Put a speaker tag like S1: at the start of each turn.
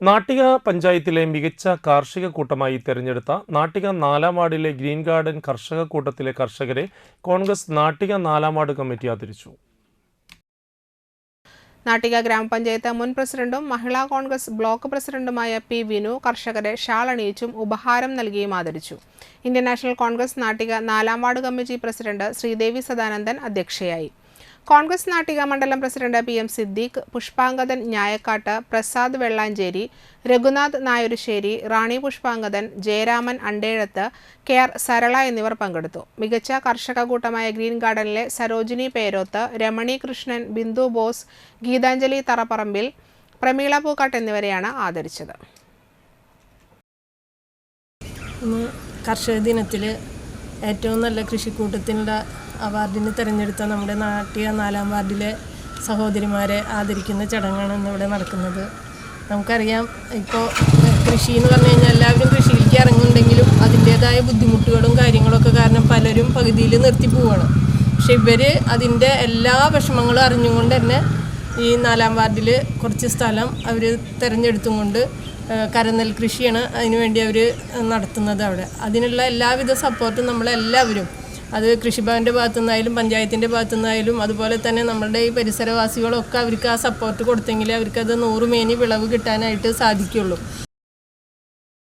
S1: നാട്ടിക പഞ്ചായത്തിലെ മികച്ച കാർഷിക കൂട്ടമായി തെരഞ്ഞെടുത്ത നാട്ടിക 4-ാം വാർഡിലെ ഗ്രീൻ ഗാർഡൻ കർഷക കൂട്ടത്തിലെ കർഷകരെ കോൺഗ്രസ് നാട്ടിക 4-ാം വാർഡ് കമ്മിറ്റി ആദരിച്ചു.
S2: നാട്ടിക ഗ്രാമപഞ്ചായത്ത് മുൻ പ്രസിഡന്റും മഹിളാ കോൺഗ്രസ് ബ്ലോക്ക് പ്രസിഡന്റുമായ പി വിനു കർഷകരെ ഷാൾ അണിയിച്ചും ഉപഹാരം നൽകിയും ആദരിച്ചു. ഇന്ത്യൻ നാഷണൽ കോൺഗ്രസ് നാട്ടിക 4-ാം ward committee president Sreedevi Sadanandan അധ്യക്ഷയായി. കോൺഗ്രസ് നാട്ടിക മണ്ഡലം president PM Siddique, Pushpangadan Njayakkatt, Prasad Vellanchery, Raghunath Nayarussery, Rani Pushpangadan, Jayaraman Andezhath, KR Sarala എന്നിവർ പങ്കെടുത്തു. മികച്ച കർഷക കൂട്ടമായ ഗ്രീൻ ഗാർഡനിലെ സരോജിനി പേരോത്ത്, രമണി കൃഷ്ണൻ, ബിന്ദു ബോസ്, ഗീതാഞ്ജലി തറപ്പറമ്പിൽ, പ്രമീള പൂക്കാട്ട് എന്നിവരെയാണ് ആദരിച്ചത്.
S3: കർഷക ദിനത്തിൽ ഏറ്റവും നല്ല കൃഷിക്കൂട്ടത്തിനുള്ള അവാർഡിന് തിരഞ്ഞെടുത്ത നമ്മുടെ നാട്ടിക 4-ാം വാർഡിലെ സഹോദരിമാരെ ആദരിക്കുന്ന ചടങ്ങാണ് ഇന്നിവിടെ നടക്കുന്നത്. നമുക്കറിയാം, ഇപ്പോൾ കൃഷി എന്ന് പറഞ്ഞു കഴിഞ്ഞാൽ എല്ലാവരും കൃഷിയിലേക്ക് ഇറങ്ങുന്നുണ്ടെങ്കിലും അതിൻ്റേതായ ബുദ്ധിമുട്ടുകളും കാര്യങ്ങളൊക്കെ കാരണം പലരും പകുതിയിൽ നിർത്തി പോവുകയാണ്. പക്ഷെ ഇവർ അതിൻ്റെ എല്ലാ വിഷമങ്ങളും അറിഞ്ഞുകൊണ്ട് തന്നെ ഈ 4-ാം വാർഡിൽ കുറച്ച് സ്ഥലം അവർ തിരഞ്ഞെടുത്തും കൊണ്ട് കരനെൽ കൃഷിയാണ് അതിനുവേണ്ടി അവർ നടത്തുന്നത്. അവിടെ അതിനുള്ള എല്ലാവിധ സപ്പോർട്ടും നമ്മളെല്ലാവരും, അത് കൃഷിഭവൻ്റെ ഭാഗത്തു നിന്നായാലും പഞ്ചായത്തിൻ്റെ ഭാഗത്തു നിന്നായാലും അതുപോലെ തന്നെ നമ്മളുടെ ഈ പരിസരവാസികളൊക്കെ അവർക്ക് ആ സപ്പോർട്ട് കൊടുത്തെങ്കിലേ അവർക്കത് 100 മേനി വിളവ് കിട്ടാനായിട്ട് സാധിക്കുള്ളൂ.